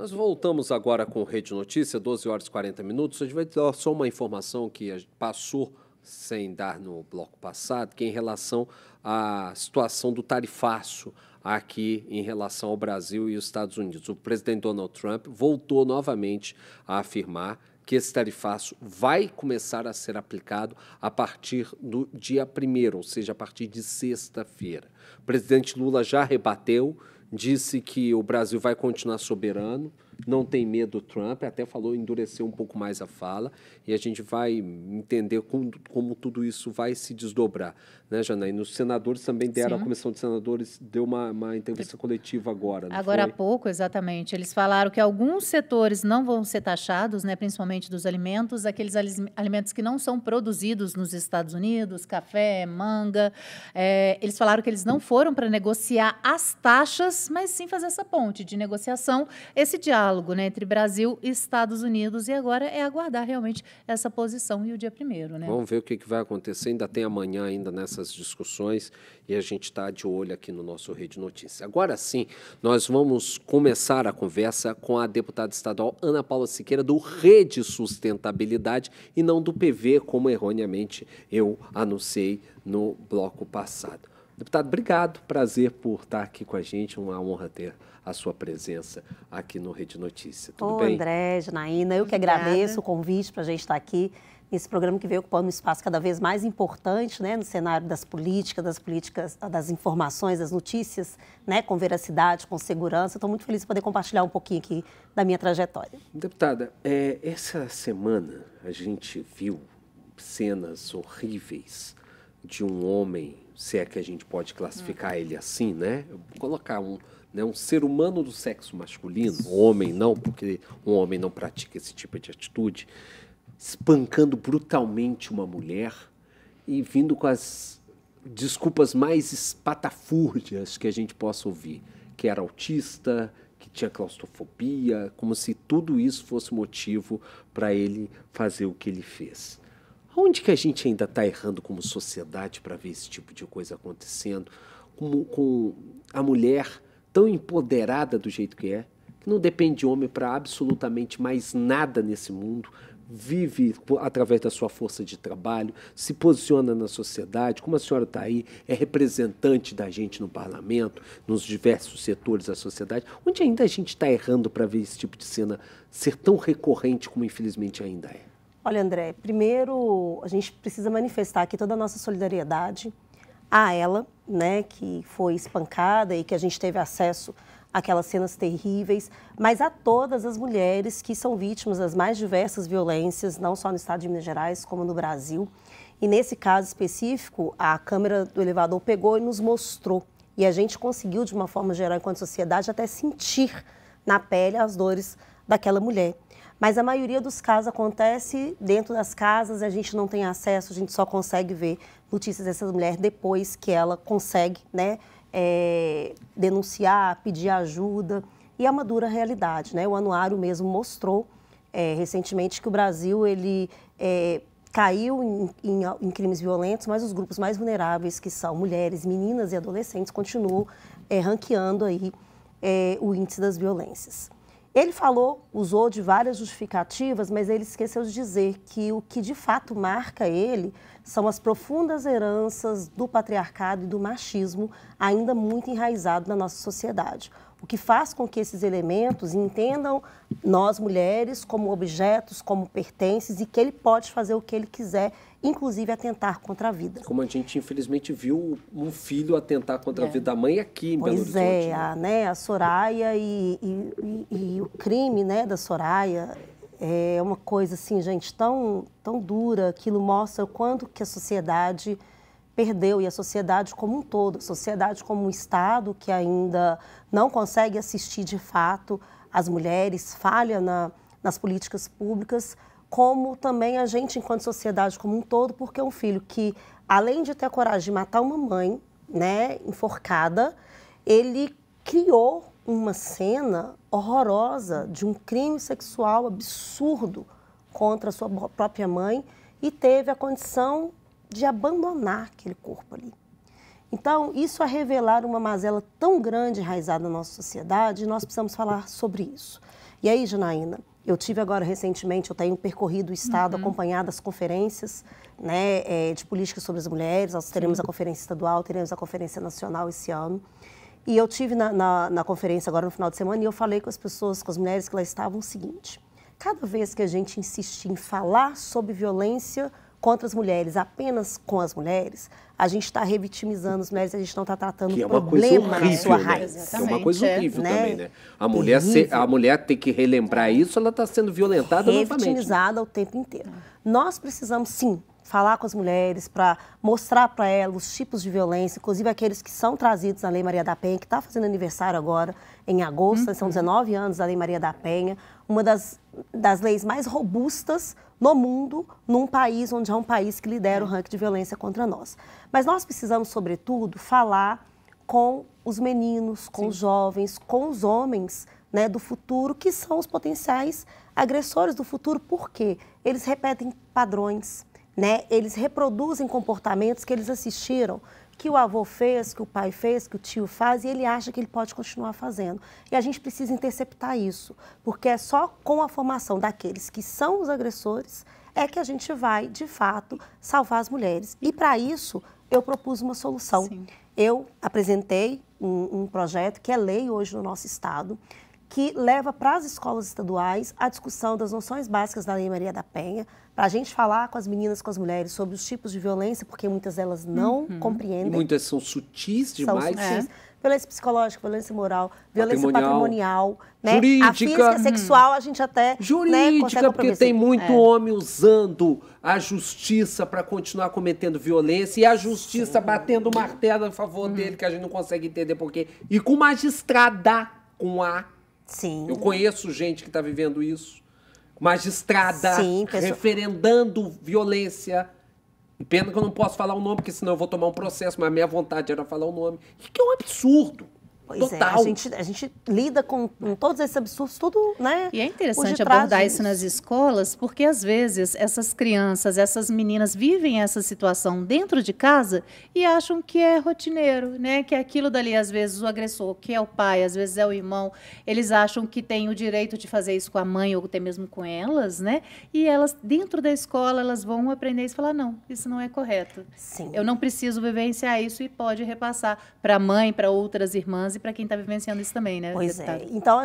Nós voltamos agora com Rede Notícia, 12 horas e 40 minutos. A gente vai dar só uma informação que passou sem dar no bloco passado, que é em relação à situação do tarifaço aqui em relação ao Brasil e os Estados Unidos. O presidente Donald Trump voltou novamente a afirmar que esse tarifaço vai começar a ser aplicado a partir do dia 1º, ou seja, a partir de sexta-feira. O presidente Lula já rebateu, disse que o Brasil vai continuar soberano, não tem medo do Trump, até falou endurecer um pouco mais a fala, e a gente vai entender como tudo isso vai se desdobrar, né, Janaína? Os senadores também deram, Sim. A Comissão de Senadores deu uma entrevista coletiva agora, não Agora foi? há pouco, exatamente. Eles falaram que alguns setores não vão ser taxados, né, principalmente dos alimentos, aqueles alimentos que não são produzidos nos Estados Unidos, café, manga. Eles falaram que eles não foram para negociar as taxas, mas sim fazer essa ponte de negociação, esse diálogo, né, entre Brasil e Estados Unidos, e agora é aguardar realmente essa posição e o dia 1º, né? Vamos ver o que vai acontecer, ainda tem amanhã ainda nessas discussões e a gente está de olho aqui no nosso Rede Notícia. Agora sim, nós vamos começar a conversa com a deputada estadual Ana Paula Siqueira do Rede Sustentabilidade e não do PV, como erroneamente eu anunciei no bloco passado. Deputado, obrigado, prazer por estar aqui com a gente, uma honra ter a sua presença aqui no Rede Notícia. Tudo bem? André, Janaína, eu que agradeço o convite para a gente estar aqui nesse programa que veio ocupando um espaço cada vez mais importante, né, no cenário das políticas, das informações, das notícias, né, com veracidade, com segurança. Estou muito feliz de poder compartilhar um pouquinho aqui da minha trajetória. Deputada, essa semana a gente viu cenas horríveis de um homem, se é que a gente pode classificar ele assim, né? Eu vou colocar um ser humano do sexo masculino, um homem não, porque um homem não pratica esse tipo de atitude, espancando brutalmente uma mulher e vindo com as desculpas mais espatafúrdias que a gente possa ouvir, que era autista, que tinha claustrofobia, como se tudo isso fosse motivo para ele fazer o que ele fez. Onde que a gente ainda está errando como sociedade para ver esse tipo de coisa acontecendo, com a mulher tão empoderada do jeito que não depende de homem para absolutamente mais nada nesse mundo, vive através da sua força de trabalho, se posiciona na sociedade, como a senhora está aí, é representante da gente no parlamento, nos diversos setores da sociedade, onde ainda a gente está errando para ver esse tipo de cena ser tão recorrente como infelizmente ainda é? Olha, André, primeiro a gente precisa manifestar aqui toda a nossa solidariedade a ela, né, que foi espancada e que a gente teve acesso àquelas cenas terríveis, mas a todas as mulheres que são vítimas das mais diversas violências, não só no estado de Minas Gerais, como no Brasil. E nesse caso específico, a câmera do elevador pegou e nos mostrou. E a gente conseguiu, de uma forma geral, enquanto sociedade, até sentir na pele as dores daquela mulher. Mas a maioria dos casos acontece dentro das casas, a gente não tem acesso, a gente só consegue ver notícias dessa mulher depois que ela consegue, né, denunciar, pedir ajuda. E é uma dura realidade, né? O anuário mesmo mostrou recentemente que o Brasil ele, caiu em crimes violentos, mas os grupos mais vulneráveis, que são mulheres, meninas e adolescentes, continuam ranqueando aí, o índice das violências. Ele usou de várias justificativas, mas ele esqueceu de dizer que o que de fato marca ele são as profundas heranças do patriarcado e do machismo ainda muito enraizado na nossa sociedade. O que faz com que esses elementos entendam nós mulheres como objetos, como pertences e que ele pode fazer o que ele quiser, inclusive atentar contra a vida. Como a gente infelizmente viu um filho atentar contra a vida da mãe aqui em Belo Horizonte. Pois é, a Soraya e o crime, né, da Soraya é uma coisa assim, gente, tão dura. Aquilo mostra o quanto que a sociedade perdeu, e a sociedade como um todo, a sociedade como um Estado que ainda não consegue assistir de fato as mulheres, falha nas políticas públicas, como também a gente enquanto sociedade como um todo, porque é um filho que, além de ter a coragem de matar uma mãe, né, enforcada, ele criou uma cena horrorosa de um crime sexual absurdo contra a sua própria mãe e teve a condição de abandonar aquele corpo ali. Então, isso é revelar uma mazela tão grande enraizada na nossa sociedade, e nós precisamos falar sobre isso. E aí, Janaína, eu tive agora recentemente, eu tenho percorrido o Estado, acompanhado as conferências, né, de políticas sobre as mulheres. Nós teremos a conferência estadual, teremos a conferência nacional esse ano. E eu tive na conferência agora no final de semana e eu falei com as pessoas, com as mulheres que lá estavam o seguinte: cada vez que a gente insiste em falar sobre violência contra as mulheres, apenas com as mulheres, a gente está revitimizando as mulheres, a gente não está tratando o problema na sua raiz. É uma coisa horrível também, né? A Terrível. mulher tem que relembrar isso, ela está sendo violentada novamente. Revitimizada o tempo inteiro. Nós precisamos, sim, falar com as mulheres para mostrar para elas os tipos de violência, inclusive aqueles que são trazidos na Lei Maria da Penha, que está fazendo aniversário agora, em agosto, são 19 anos da Lei Maria da Penha, uma das leis mais robustas no mundo, num país onde é um país que lidera o ranking de violência contra nós. Mas nós precisamos, sobretudo, falar com os meninos, com os jovens, com os homens, né, do futuro, que são os potenciais agressores do futuro, porque eles repetem padrões, né? Eles reproduzem comportamentos que eles assistiram, que o avô fez, que o pai fez, que o tio faz, e ele acha que ele pode continuar fazendo. E a gente precisa interceptar isso, porque é só com a formação daqueles que são os agressores é que a gente vai, de fato, salvar as mulheres. E, para isso, eu propus uma solução. Sim. Eu apresentei um projeto que é lei hoje no nosso Estado, que leva para as escolas estaduais a discussão das noções básicas da Lei Maria da Penha, para a gente falar com as meninas, com as mulheres, sobre os tipos de violência, porque muitas delas não compreendem. E muitas são sutis demais. São sutis. Violência psicológica, violência moral, violência patrimonial, né? Jurídica. A física, sexual, a gente até Jurídica, porque tem muito homem usando a justiça para continuar cometendo violência e a justiça batendo o martelo a favor dele, que a gente não consegue entender por quê. E com magistrada, com A. Sim. Eu conheço gente que está vivendo isso. Magistrada, Sim, referendando violência. Pena que eu não posso falar o nome, porque senão eu vou tomar um processo, mas a minha vontade era falar o nome. Que é um absurdo. Pois total. A gente lida com todos esses absurdos, tudo, né? E é interessante abordar isso nas escolas, porque às vezes essas crianças, essas meninas vivem essa situação dentro de casa e acham que é rotineiro, né? Que é aquilo dali, às vezes, o agressor, que é o pai, às vezes é o irmão, eles acham que tem o direito de fazer isso com a mãe ou até mesmo com elas, né? E elas, dentro da escola, elas vão aprender isso e falar, não, isso não é correto. Sim. Eu não preciso vivenciar isso e pode repassar para a mãe, para outras irmãs e para quem está vivenciando isso também, né, Pois deputado? é. Então,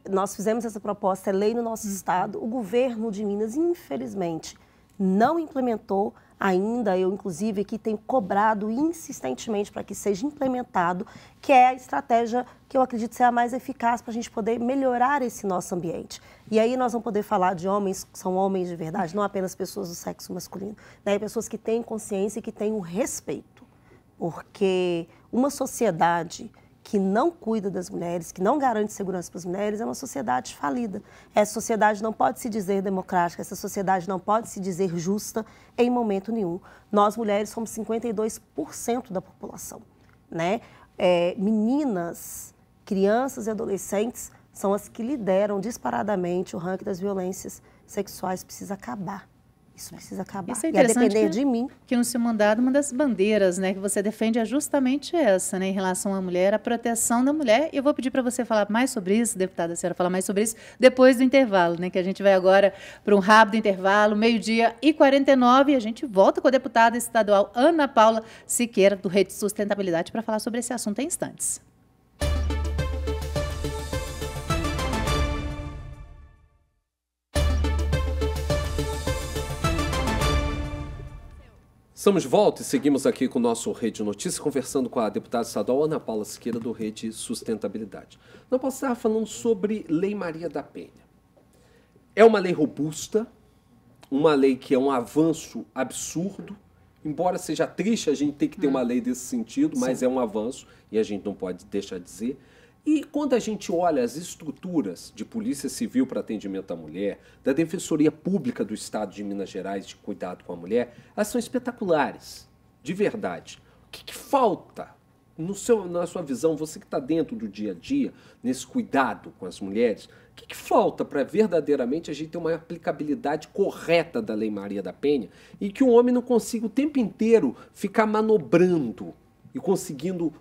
nós fizemos essa proposta, é lei no nosso Estado. O governo de Minas, infelizmente, não implementou ainda. Eu, inclusive, aqui tenho cobrado insistentemente para que seja implementado, que é a estratégia que eu acredito ser a mais eficaz para a gente poder melhorar esse nosso ambiente. E aí nós vamos poder falar de homens que são homens de verdade, não apenas pessoas do sexo masculino, né? Pessoas que têm consciência e que têm o respeito. Porque uma sociedade que não cuida das mulheres, que não garante segurança para as mulheres, é uma sociedade falida. Essa sociedade não pode se dizer democrática, essa sociedade não pode se dizer justa em momento nenhum. Nós, mulheres, somos 52% da população, né? Meninas, crianças e adolescentes são as que lideram disparadamente o ranking das violências sexuais. Precisa acabar. Isso precisa acabar. Isso é E a interessante depender de mim. Que no seu mandato, uma das bandeiras, né, que você defende é justamente essa, né, em relação à mulher, a proteção da mulher. E eu vou pedir para você falar mais sobre isso, deputada, a senhora falar mais sobre isso depois do intervalo, né, que a gente vai agora para um rápido intervalo, 12h49, e a gente volta com a deputada estadual Ana Paula Siqueira, do Rede Sustentabilidade, para falar sobre esse assunto em instantes. Estamos de volta e seguimos aqui com o nosso Rede Notícias, conversando com a deputada estadual Ana Paula Siqueira, do Rede Sustentabilidade. Não posso estar falando sobre Lei Maria da Penha. É uma lei robusta, uma lei que é um avanço absurdo, embora seja triste a gente ter que ter uma lei desse sentido, mas é um avanço e a gente não pode deixar de dizer. E quando a gente olha as estruturas de Polícia Civil para atendimento à mulher, da Defensoria Pública do Estado de Minas Gerais de cuidado com a mulher, elas são espetaculares, de verdade. O que falta, na sua visão, você que está dentro do dia a dia, nesse cuidado com as mulheres, o que falta para verdadeiramente a gente ter uma aplicabilidade correta da Lei Maria da Penha e que o homem não consiga o tempo inteiro ficar manobrando e conseguindo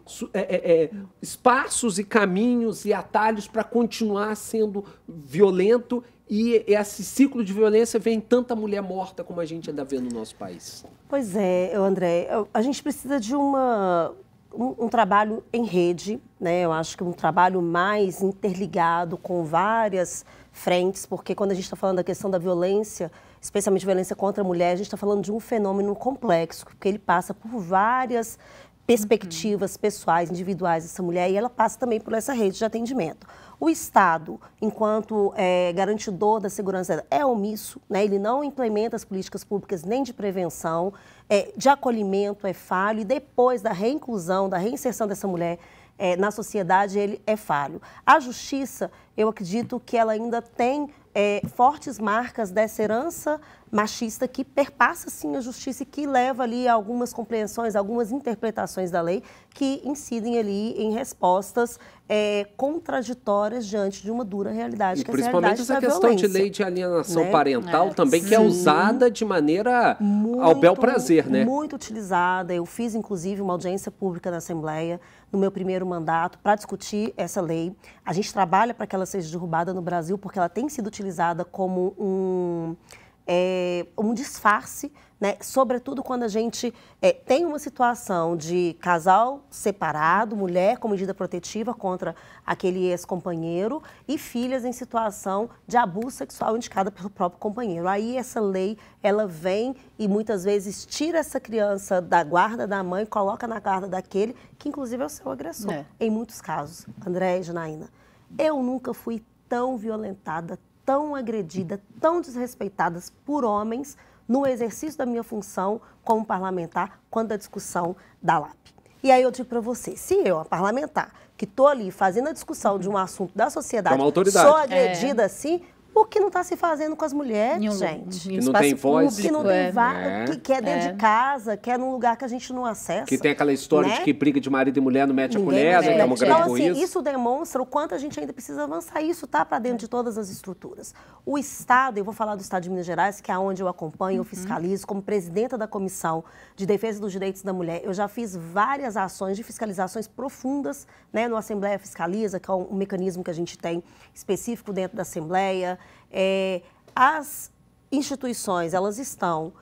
espaços e caminhos e atalhos para continuar sendo violento, e esse ciclo de violência vem tanta mulher morta como a gente ainda vê no nosso país? Pois é, André, a gente precisa de um trabalho em rede, né? Eu acho que um trabalho mais interligado com várias frentes, porque quando a gente está falando da questão da violência, especialmente violência contra a mulher, a gente está falando de um fenômeno complexo, porque ele passa por várias perspectivas pessoais, individuais dessa mulher, e ela passa também por essa rede de atendimento. O Estado, enquanto garantidor da segurança dela, é omisso, né? Ele não implementa as políticas públicas nem de prevenção, de acolhimento é falho, e depois da reinclusão, da reinserção dessa mulher na sociedade, ele é falho. A justiça, eu acredito que ela ainda tem fortes marcas dessa herança machista que perpassa, sim, a justiça e que leva ali a algumas compreensões, algumas interpretações da lei que incidem ali em respostas contraditórias diante de uma dura realidade, que é a realidade da violência. Principalmente essa questão de lei de alienação parental também, que é usada de maneira ao bel prazer, né? Muito utilizada. Eu fiz, inclusive, uma audiência pública na Assembleia no meu primeiro mandato para discutir essa lei. A gente trabalha para que ela seja derrubada no Brasil, porque ela tem sido utilizada como um disfarce, né? Sobretudo quando a gente tem uma situação de casal separado, mulher com medida protetiva contra aquele ex-companheiro e filhas em situação de abuso sexual indicada pelo próprio companheiro. Aí essa lei, ela vem e muitas vezes tira essa criança da guarda da mãe, coloca na guarda daquele que inclusive é o seu agressor. Em muitos casos, André e Janaína, eu nunca fui tão violentada, tão agredida, tão desrespeitadas por homens no exercício da minha função como parlamentar, quando a discussão da LAP. E aí eu digo para você, se eu, a parlamentar, que estou ali fazendo a discussão de um assunto da sociedade, sou agredida assim, o que não está se fazendo com as mulheres, gente? Que não tem voz. Que não tem vaga, que é dentro de casa, que é num lugar que a gente não acessa. Que tem aquela história de que briga de marido e mulher não mete a colher, né? Que é uma grande então, assim, isso demonstra o quanto a gente ainda precisa avançar. Isso está para dentro de todas as estruturas. O Estado, eu vou falar do Estado de Minas Gerais, que é onde eu acompanho, eu fiscalizo, como presidenta da Comissão de Defesa dos Direitos da Mulher, eu já fiz várias ações de fiscalizações profundas, né, no Assembleia Fiscaliza, que é um mecanismo que a gente tem específico dentro da Assembleia. As instituições, elas estão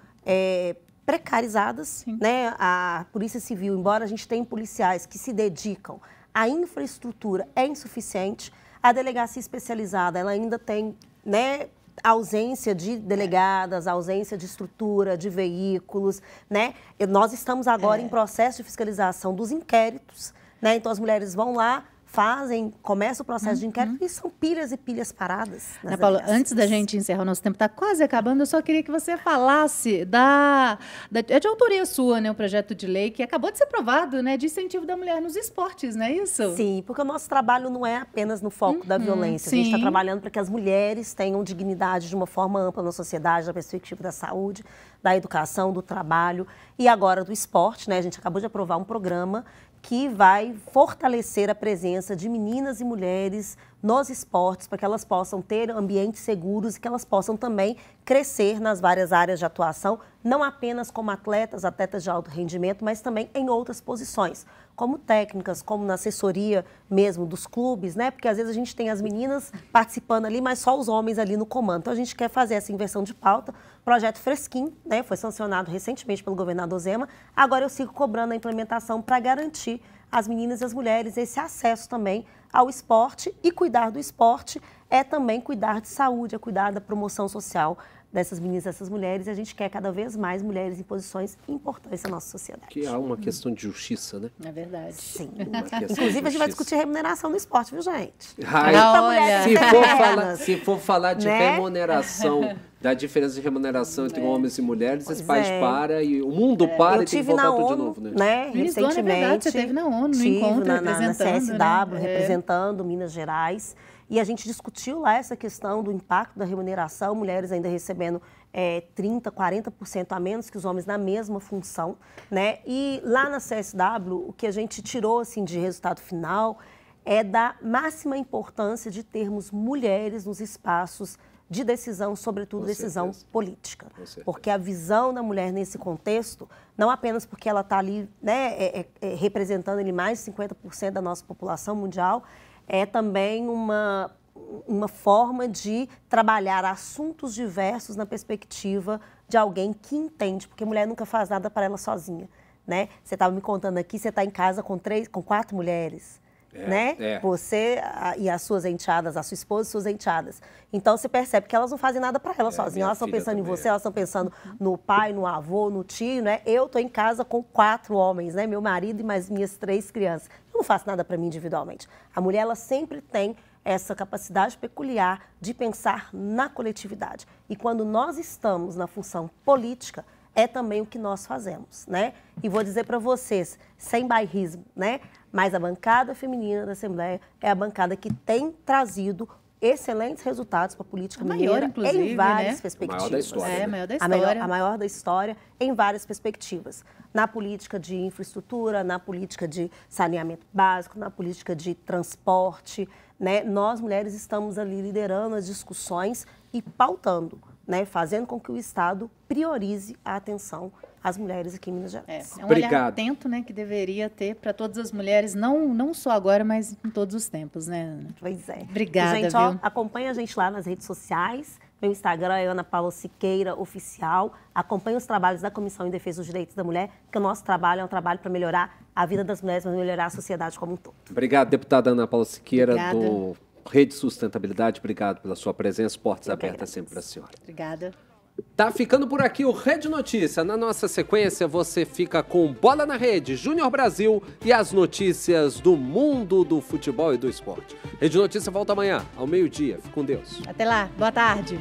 precarizadas, né? A Polícia Civil, embora a gente tenha policiais que se dedicam, a infraestrutura é insuficiente, a delegacia especializada, ela ainda tem, né, ausência de delegadas, ausência de estrutura, de veículos, né? Nós estamos agora em processo de fiscalização dos inquéritos, né? Então as mulheres vão lá, começa o processo de inquérito e são pilhas e pilhas paradas. Paulo, antes da gente encerrar, o nosso tempo está quase acabando, eu só queria que você falasse é de autoria sua, né, o projeto de lei que acabou de ser aprovado, né, de incentivo da mulher nos esportes, não é isso? Sim, porque o nosso trabalho não é apenas no foco da violência, a gente está trabalhando para que as mulheres tenham dignidade de uma forma ampla na sociedade, da perspectiva da saúde, da educação, do trabalho e agora do esporte, né, a gente acabou de aprovar um programa que vai fortalecer a presença de meninas e mulheres nos esportes, para que elas possam ter ambientes seguros e que elas possam também crescer nas várias áreas de atuação, não apenas como atletas de alto rendimento, mas também em outras posições, como técnicas, como na assessoria mesmo dos clubes, né? Porque às vezes a gente tem as meninas participando ali, mas só os homens ali no comando. Então a gente quer fazer essa inversão de pauta, projeto fresquinho, né? Foi sancionado recentemente pelo governador Zema. Agora eu sigo cobrando a implementação para garantir às meninas e às mulheres esse acesso também ao esporte, e cuidar do esporte é também cuidar de saúde, é cuidar da promoção social dessas meninas e dessas mulheres, e a gente quer cada vez mais mulheres em posições importantes na nossa sociedade. Que é uma questão de justiça, né? É verdade. Sim. Inclusive, a gente vai discutir remuneração no esporte, viu, gente? Se for falar de remuneração, da diferença de remuneração entre homens e mulheres, esse país para e o mundo para e tem que voltar tudo de novo, né? Recentemente, você esteve na ONU, no encontro, na CSW, representando Minas Gerais. E a gente discutiu lá essa questão do impacto da remuneração, mulheres ainda recebendo 30%, 40% a menos que os homens na mesma função, né? E lá na CSW, o que a gente tirou assim, de resultado final é da máxima importância de termos mulheres nos espaços de decisão, sobretudo Com decisão certeza. política. Com certeza. Porque a visão da mulher nesse contexto, não apenas porque ela está ali, né, representando ali mais de 50% da nossa população mundial, é também uma forma de trabalhar assuntos diversos na perspectiva de alguém que entende, porque mulher nunca faz nada para ela sozinha, né? Você estava me contando aqui, você está em casa com 4 mulheres, né? Você e as suas enteadas, a sua esposa e suas enteadas. Então, você percebe que elas não fazem nada para elas sozinhas. Elas estão pensando em você, elas estão pensando no pai, no avô, no tio, né? Eu estou em casa com 4 homens, né? Meu marido e mais minhas 3 crianças. Eu não faço nada para mim individualmente. A mulher, ela sempre tem essa capacidade peculiar de pensar na coletividade. E quando nós estamos na função política, é também o que nós fazemos, né? E vou dizer para vocês, sem bairrismo, né? Mas a bancada feminina da Assembleia é a bancada que tem trazido excelentes resultados para a política mineira em várias perspectivas. A maior da história. A maior da história. A maior da história em várias perspectivas. Na política de infraestrutura, na política de saneamento básico, na política de transporte, né? Nós, mulheres, estamos ali liderando as discussões e pautando, né? Fazendo com que o Estado priorize a atenção às mulheres aqui em Minas Gerais. É um olhar atento, né, que deveria ter para todas as mulheres, não só agora, mas em todos os tempos, né, Ana? Pois é. Obrigada, gente, viu? ó, acompanha a gente lá nas redes sociais. Meu Instagram é Ana Paula Siqueira Oficial. Acompanhe os trabalhos da Comissão em Defesa dos Direitos da Mulher, porque o nosso trabalho é um trabalho para melhorar a vida das mulheres, mas melhorar a sociedade como um todo. Obrigado, deputada Ana Paula Siqueira, do Rede Sustentabilidade. Obrigado pela sua presença. Portas abertas sempre para a senhora. Obrigada. Tá ficando por aqui o Rede Notícia. Na nossa sequência, você fica com Bola na Rede, Júnior Brasil e as notícias do mundo do futebol e do esporte. Rede Notícia volta amanhã, ao meio-dia. Fique com Deus. Até lá. Boa tarde.